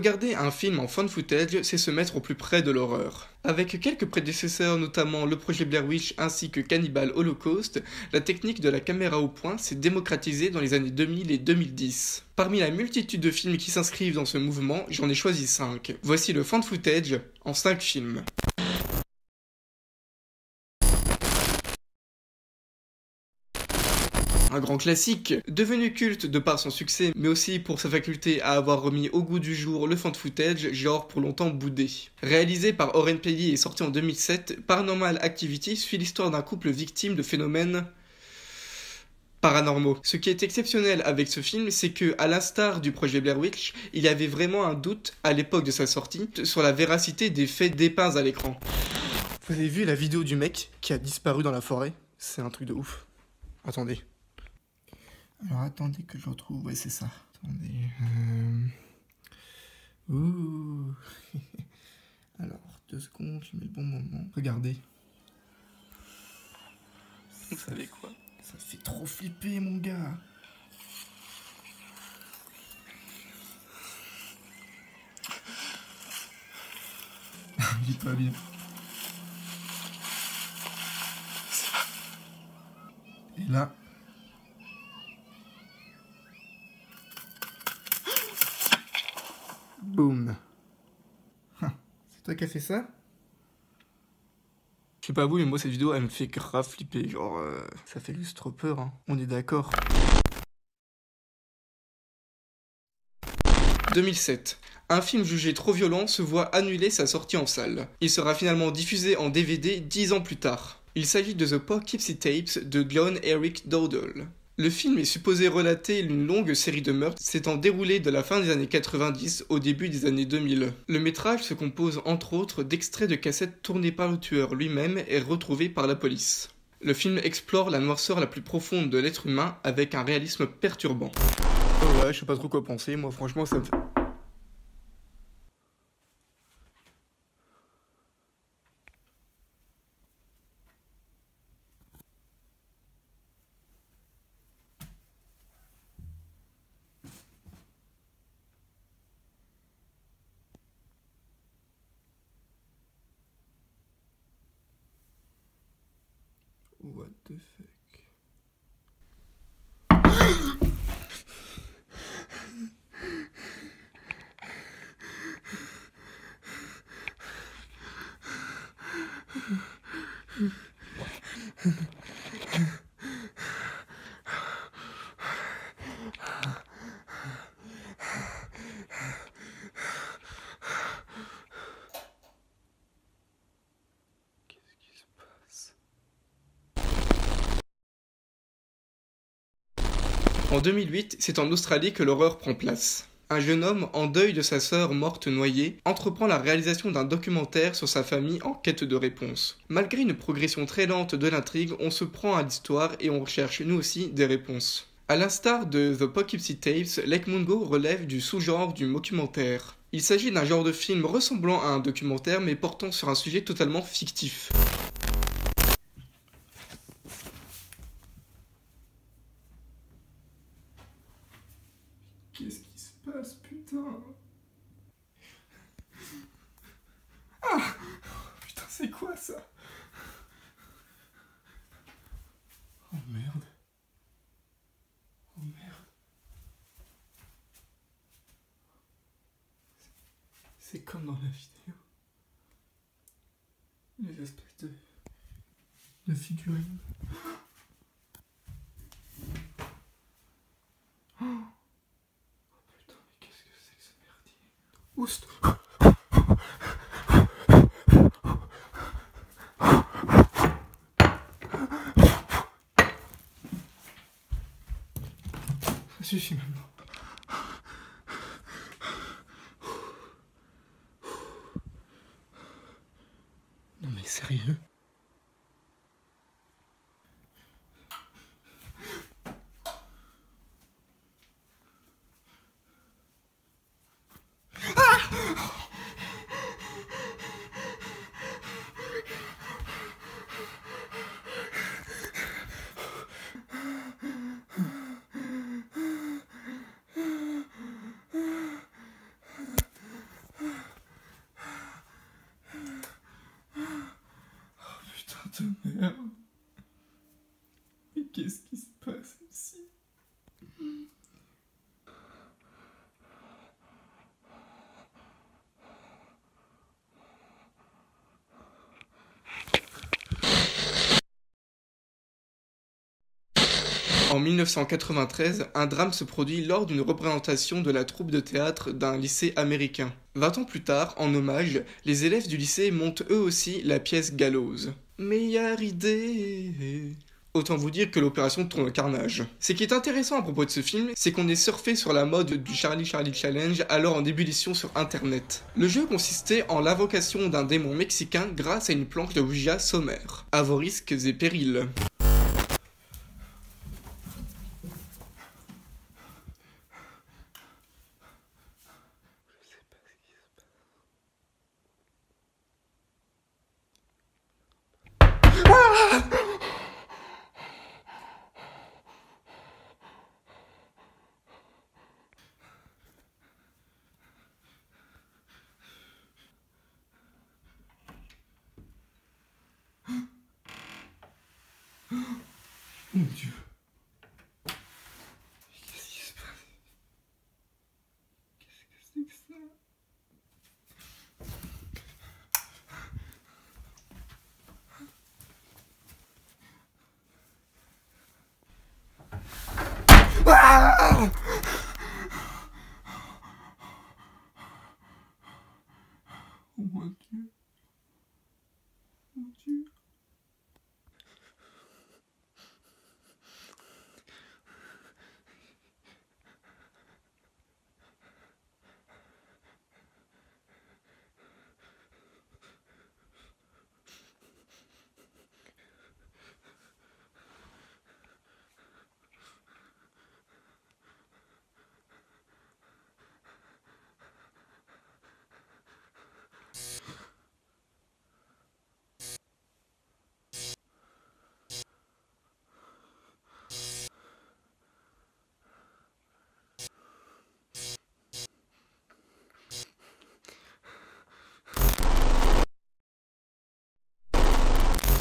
Regarder un film en found footage, c'est se mettre au plus près de l'horreur. Avec quelques prédécesseurs, notamment le projet Blair Witch ainsi que Cannibal Holocaust, la technique de la caméra au point s'est démocratisée dans les années 2000 et 2010. Parmi la multitude de films qui s'inscrivent dans ce mouvement, j'en ai choisi 5. Voici le found footage en 5 films. Un grand classique, devenu culte de par son succès, mais aussi pour sa faculté à avoir remis au goût du jour le found footage, genre pour longtemps boudé. Réalisé par Oren Peli et sorti en 2007, Paranormal Activity suit l'histoire d'un couple victime de phénomènes paranormaux. Ce qui est exceptionnel avec ce film, c'est que, à l'instar du projet Blair Witch, il y avait vraiment un doute, à l'époque de sa sortie, sur la véracité des faits dépeints à l'écran. Vous avez vu la vidéo du mec qui a disparu dans la forêt? C'est un truc de ouf. Attendez. Alors attendez que je retrouve, ouais c'est ça. Attendez. Ouh. Alors, 2 secondes, je mets le bon moment. Regardez. Vous savez quoi? Ça fait trop flipper mon gars. J'ai pas bien. Et là. Boum. C'est toi qui as fait ça? Je sais pas vous, mais moi cette vidéo elle me fait grave flipper. Genre, ça fait juste trop peur, hein. On est d'accord. 2007. Un film jugé trop violent se voit annuler sa sortie en salle. Il sera finalement diffusé en DVD 10 ans plus tard. Il s'agit de The Poughkeepsie Tapes de John Eric Dowdle. Le film est supposé relater une longue série de meurtres s'étant déroulée de la fin des années 90 au début des années 2000. Le métrage se compose entre autres d'extraits de cassettes tournés par le tueur lui-même et retrouvés par la police. Le film explore la noirceur la plus profonde de l'être humain avec un réalisme perturbant. Oh ouais, je sais pas trop quoi penser, moi franchement ça me fait... What the fuck? En 2008, c'est en Australie que l'horreur prend place. Un jeune homme, en deuil de sa sœur morte noyée, entreprend la réalisation d'un documentaire sur sa famille en quête de réponses. Malgré une progression très lente de l'intrigue, on se prend à l'histoire et on recherche nous aussi des réponses. À l'instar de The Poughkeepsie Tapes, Lake Mungo relève du sous-genre du mockumentaire. Il s'agit d'un genre de film ressemblant à un documentaire mais portant sur un sujet totalement fictif. Qu'est-ce qui se passe, putain? Ah! Putain, c'est quoi ça? Oh merde. Oh merde. C'est comme dans la vidéo. Les espèces de figurines. Oh! Oust. Ça suffit maintenant. Non mais sérieux? de merde. Mais qu'est-ce qui se passe ici? En 1993, un drame se produit lors d'une représentation de la troupe de théâtre d'un lycée américain. 20 ans plus tard, en hommage, les élèves du lycée montent eux aussi la pièce Gallows. Meilleure idée. Autant vous dire que l'opération tourne au carnage. Ce qui est intéressant à propos de ce film, c'est qu'on est surfé sur la mode du Charlie Charlie Challenge, alors en ébullition sur internet. Le jeu consistait en l'invocation d'un démon mexicain grâce à une planche de Ouija sommaire. À vos risques et périls. Mon Dieu. Qu'est-ce qui se passe? Qu'est-ce que c'est que ça? Ah! Oh mon Dieu. Mon Dieu.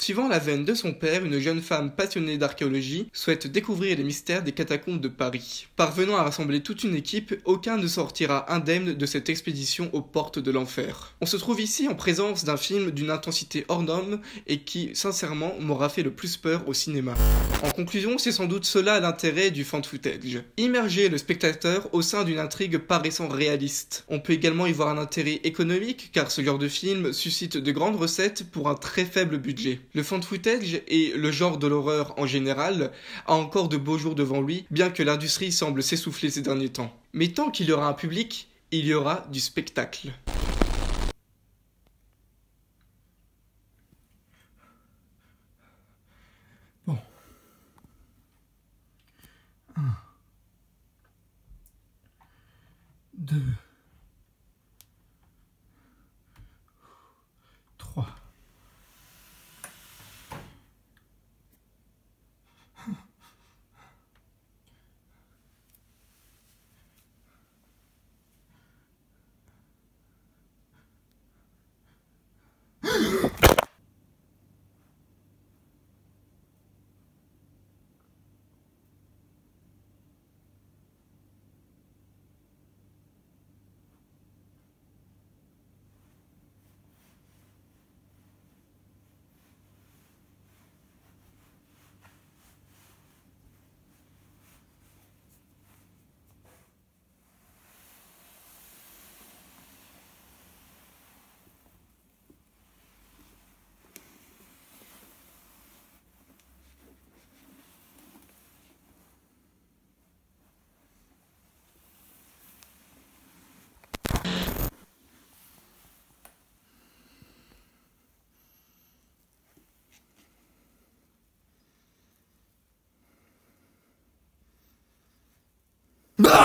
Suivant la veine de son père, une jeune femme passionnée d'archéologie souhaite découvrir les mystères des catacombes de Paris. Parvenant à rassembler toute une équipe, aucun ne sortira indemne de cette expédition aux portes de l'enfer. On se trouve ici en présence d'un film d'une intensité hors norme et qui, sincèrement, m'aura fait le plus peur au cinéma. En conclusion, c'est sans doute cela l'intérêt du fan footage. Immerger le spectateur au sein d'une intrigue paraissant réaliste. On peut également y voir un intérêt économique car ce genre de film suscite de grandes recettes pour un très faible budget. Le fan footage et le genre de l'horreur en général a encore de beaux jours devant lui, bien que l'industrie semble s'essouffler ces derniers temps. Mais tant qu'il y aura un public, il y aura du spectacle. Bon. 1, 2, 3. Bah!